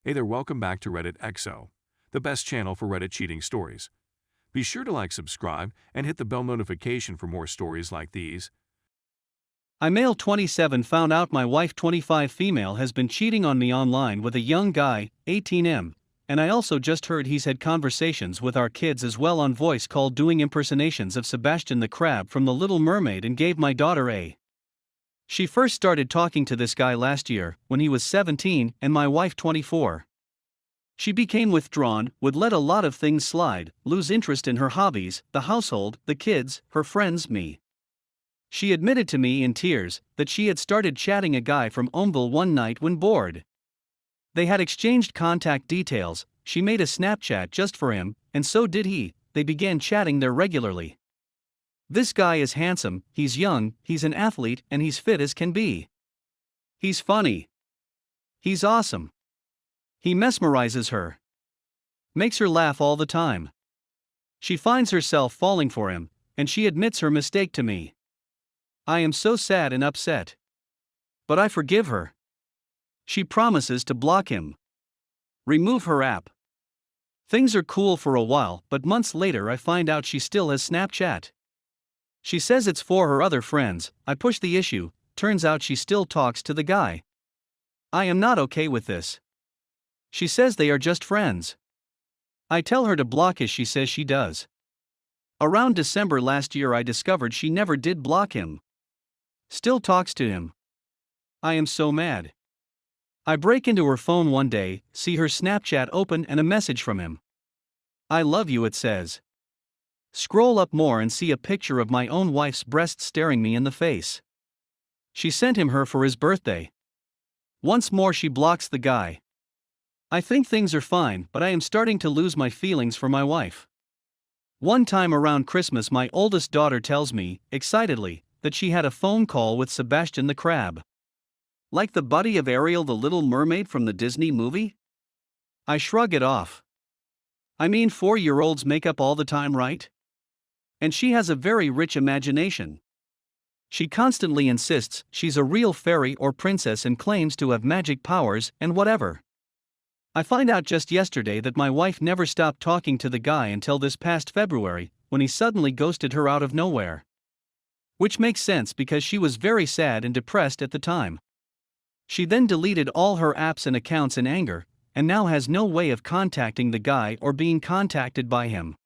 Hey there, welcome back to Reddit XO, the best channel for Reddit cheating stories. Be sure to like, subscribe, and hit the bell notification for more stories like these. I male 27 found out my wife 25 female has been cheating on me online with a young guy, 18M, and I also just heard he's had conversations with our kids as well on voice call doing impersonations of Sebastian the Crab from The Little Mermaid and gave my daughter a. She first started talking to this guy last year, when he was 17 and my wife 24. She became withdrawn, would let a lot of things slide, lose interest in her hobbies, the household, the kids, her friends, me. She admitted to me in tears that she had started chatting a guy from Omville one night when bored. They had exchanged contact details, she made a Snapchat just for him, and so did he. They began chatting there regularly. This guy is handsome, he's young, he's an athlete, and he's fit as can be. He's funny. He's awesome. He mesmerizes her. Makes her laugh all the time. She finds herself falling for him, and she admits her mistake to me. I am so sad and upset. But I forgive her. She promises to block him. Remove her app. Things are cool for a while, but months later I find out she still has Snapchat. She says it's for her other friends. I push the issue, turns out she still talks to the guy. I am not okay with this. She says they are just friends. I tell her to block as she says she does. Around December last year I discovered she never did block him. Still talks to him. I am so mad. I break into her phone one day, see her Snapchat open and a message from him. I love you, it says. Scroll up more and see a picture of my own wife's breasts staring me in the face. She sent him her for his birthday. Once more she blocks the guy. I think things are fine, but I am starting to lose my feelings for my wife. One time around Christmas my oldest daughter tells me, excitedly, that she had a phone call with Sebastian the Crab. Like the buddy of Ariel the Little Mermaid from the Disney movie? I shrug it off. I mean, 4-year-olds make up all the time, right? And she has a very rich imagination. She constantly insists she's a real fairy or princess and claims to have magic powers and whatever. I find out just yesterday that my wife never stopped talking to the guy until this past February, when he suddenly ghosted her out of nowhere. Which makes sense because she was very sad and depressed at the time. She then deleted all her apps and accounts in anger, and now has no way of contacting the guy or being contacted by him.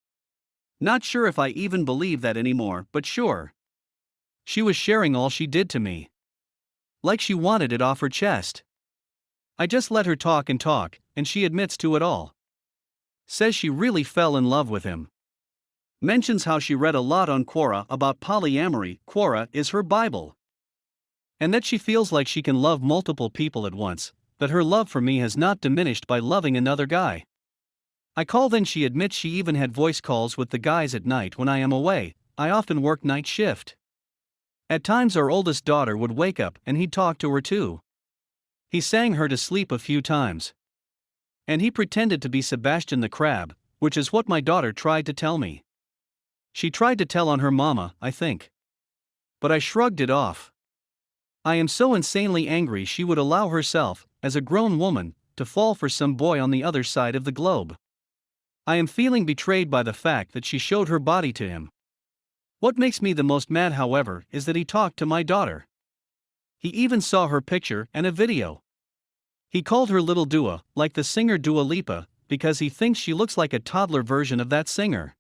Not sure if I even believe that anymore, but sure. She was sharing all she did to me. Like she wanted it off her chest. I just let her talk, and she admits to it all. Says she really fell in love with him. Mentions how she read a lot on Quora about polyamory. Quora is her Bible. And that she feels like she can love multiple people at once, that her love for me has not diminished by loving another guy. I call, then she admits she even had voice calls with the guys at night when I am away. I often work night shift. At times our oldest daughter would wake up and he'd talk to her too. He sang her to sleep a few times. And he pretended to be Sebastian the Crab, which is what my daughter tried to tell me. She tried to tell on her mama, I think. But I shrugged it off. I am so insanely angry she would allow herself, as a grown woman, to fall for some boy on the other side of the globe. I am feeling betrayed by the fact that she showed her body to him. What makes me the most mad, however, is that he talked to my daughter. He even saw her picture and a video. He called her Little Dua, like the singer Dua Lipa, because he thinks she looks like a toddler version of that singer.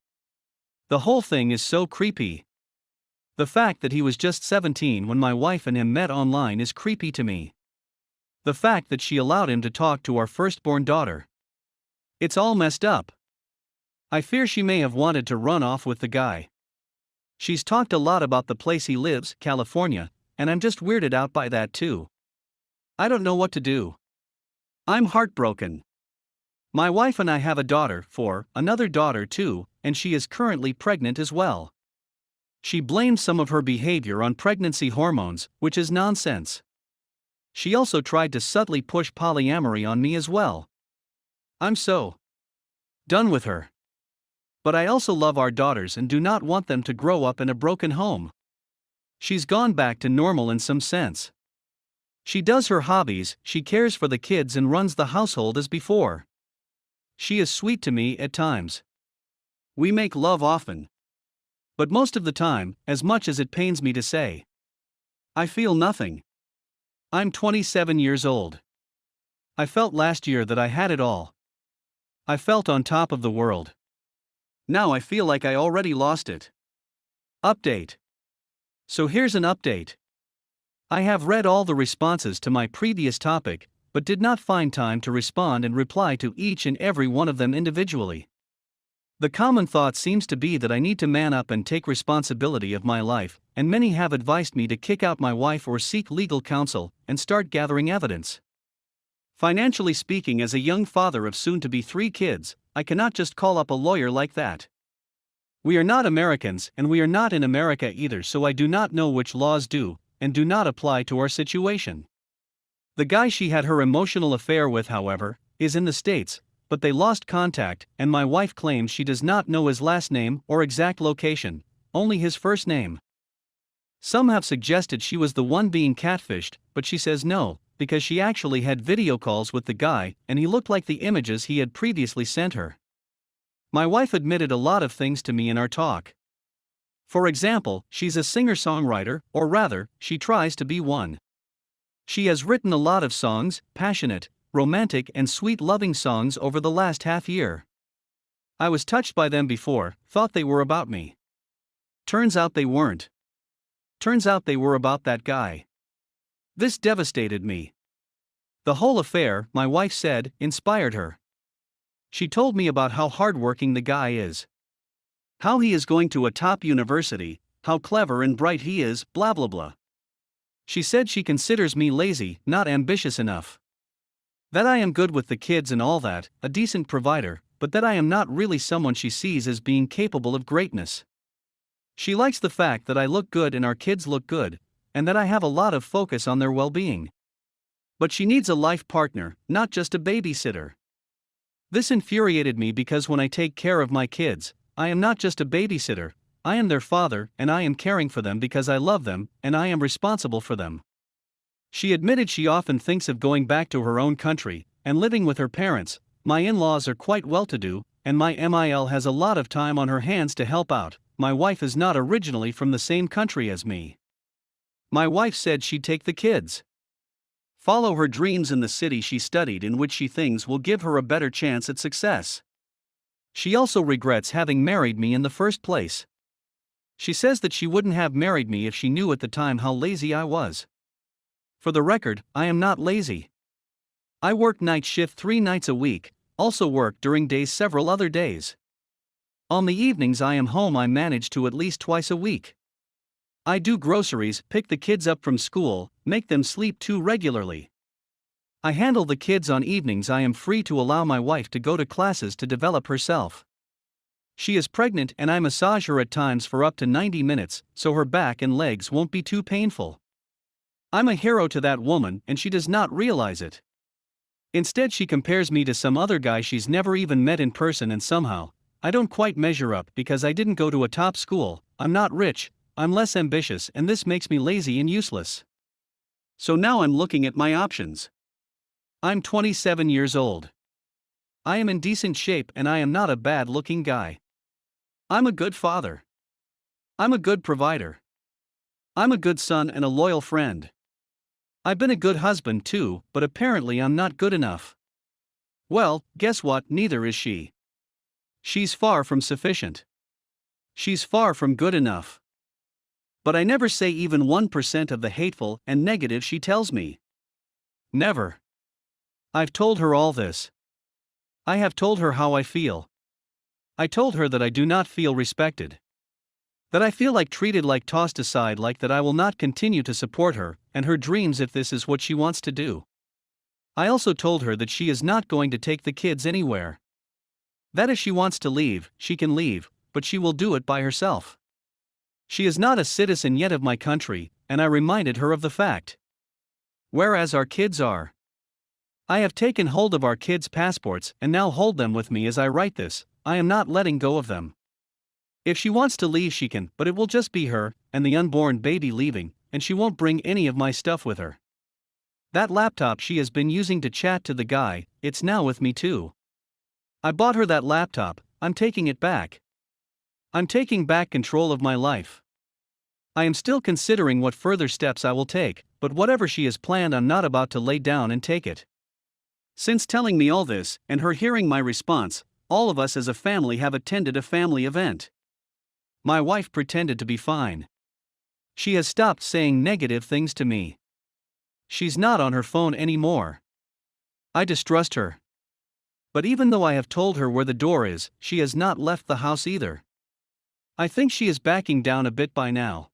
The whole thing is so creepy. The fact that he was just 17 when my wife and him met online is creepy to me. The fact that she allowed him to talk to our firstborn daughter. It's all messed up. I fear she may have wanted to run off with the guy. She's talked a lot about the place he lives, California, and I'm just weirded out by that too. I don't know what to do. I'm heartbroken. My wife and I have a daughter, another daughter too, and she is currently pregnant as well. She blames some of her behavior on pregnancy hormones, which is nonsense. She also tried to subtly push polyamory on me as well. I'm so done with her. But I also love our daughters and do not want them to grow up in a broken home. She's gone back to normal in some sense. She does her hobbies, she cares for the kids and runs the household as before. She is sweet to me at times. We make love often. But most of the time, as much as it pains me to say, I feel nothing. I'm 27 years old. I felt last year that I had it all. I felt on top of the world. Now I feel like I already lost it. Update. So here's an update. I have read all the responses to my previous topic, but did not find time to respond and reply to each and every one of them individually. The common thought seems to be that I need to man up and take responsibility of my life, and many have advised me to kick out my wife or seek legal counsel and start gathering evidence. Financially speaking, as a young father of soon-to-be 3 kids, I cannot just call up a lawyer like that. We are not Americans, and we are not in America either, so I do not know which laws do and do not apply to our situation. The guy she had her emotional affair with, however, is in the States, but they lost contact, and my wife claims she does not know his last name or exact location, only his first name. Some have suggested she was the one being catfished, but she says no, because she actually had video calls with the guy and he looked like the images he had previously sent her. My wife admitted a lot of things to me in our talk. For example, she's a singer-songwriter, or rather, she tries to be one. She has written a lot of songs, passionate, romantic and sweet loving songs over the last half year. I was touched by them before, thought they were about me. Turns out they weren't. Turns out they were about that guy. This devastated me. The whole affair, my wife said, inspired her. She told me about how hardworking the guy is. How he is going to a top university, how clever and bright he is, blah blah blah. She said she considers me lazy, not ambitious enough. That I am good with the kids and all that, a decent provider, but that I am not really someone she sees as being capable of greatness. She likes the fact that I look good and our kids look good, and that I have a lot of focus on their well-being. But she needs a life partner, not just a babysitter. This infuriated me because when I take care of my kids, I am not just a babysitter, I am their father and I am caring for them because I love them and I am responsible for them. She admitted she often thinks of going back to her own country and living with her parents. My in-laws are quite well-to-do, and my MIL has a lot of time on her hands to help out. My wife is not originally from the same country as me. My wife said she'd take the kids. Follow her dreams in the city she studied in, which she thinks will give her a better chance at success. She also regrets having married me in the first place. She says that she wouldn't have married me if she knew at the time how lazy I was. For the record, I am not lazy. I work night shift 3 nights a week, also work during days several other days. On the evenings I am home. I manage to at least twice a week. I do groceries, pick the kids up from school, make them sleep too regularly. I handle the kids on evenings. I am free to allow my wife to go to classes to develop herself. She is pregnant and I massage her at times for up to 90 minutes, so her back and legs won't be too painful. I'm a hero to that woman and she does not realize it. Instead she compares me to some other guy she's never even met in person, and somehow, I don't quite measure up because I didn't go to a top school, I'm not rich, I'm less ambitious, and this makes me lazy and useless. So now I'm looking at my options. I'm 27 years old. I am in decent shape and I am not a bad-looking guy. I'm a good father. I'm a good provider. I'm a good son and a loyal friend. I've been a good husband too, but apparently I'm not good enough. Well, guess what? Neither is she. She's far from sufficient. She's far from good enough. But I never say even 1% of the hateful and negative she tells me. Never. I've told her all this. I have told her how I feel. I told her that I do not feel respected. That I feel like treated, like tossed aside, like that I will not continue to support her and her dreams if this is what she wants to do. I also told her that she is not going to take the kids anywhere. That if she wants to leave, she can leave, but she will do it by herself. She is not a citizen yet of my country, and I reminded her of the fact. Whereas our kids are. I have taken hold of our kids' passports and now hold them with me as I write this. I am not letting go of them. If she wants to leave she can, but it will just be her and the unborn baby leaving, and she won't bring any of my stuff with her. That laptop she has been using to chat to the guy, it's now with me too. I bought her that laptop, I'm taking it back. I'm taking back control of my life. I am still considering what further steps I will take, but whatever she has planned, I'm not about to lay down and take it. Since telling me all this, and her hearing my response, all of us as a family have attended a family event. My wife pretended to be fine. She has stopped saying negative things to me. She's not on her phone anymore. I distrust her. But even though I have told her where the door is, she has not left the house either. I think she is backing down a bit by now.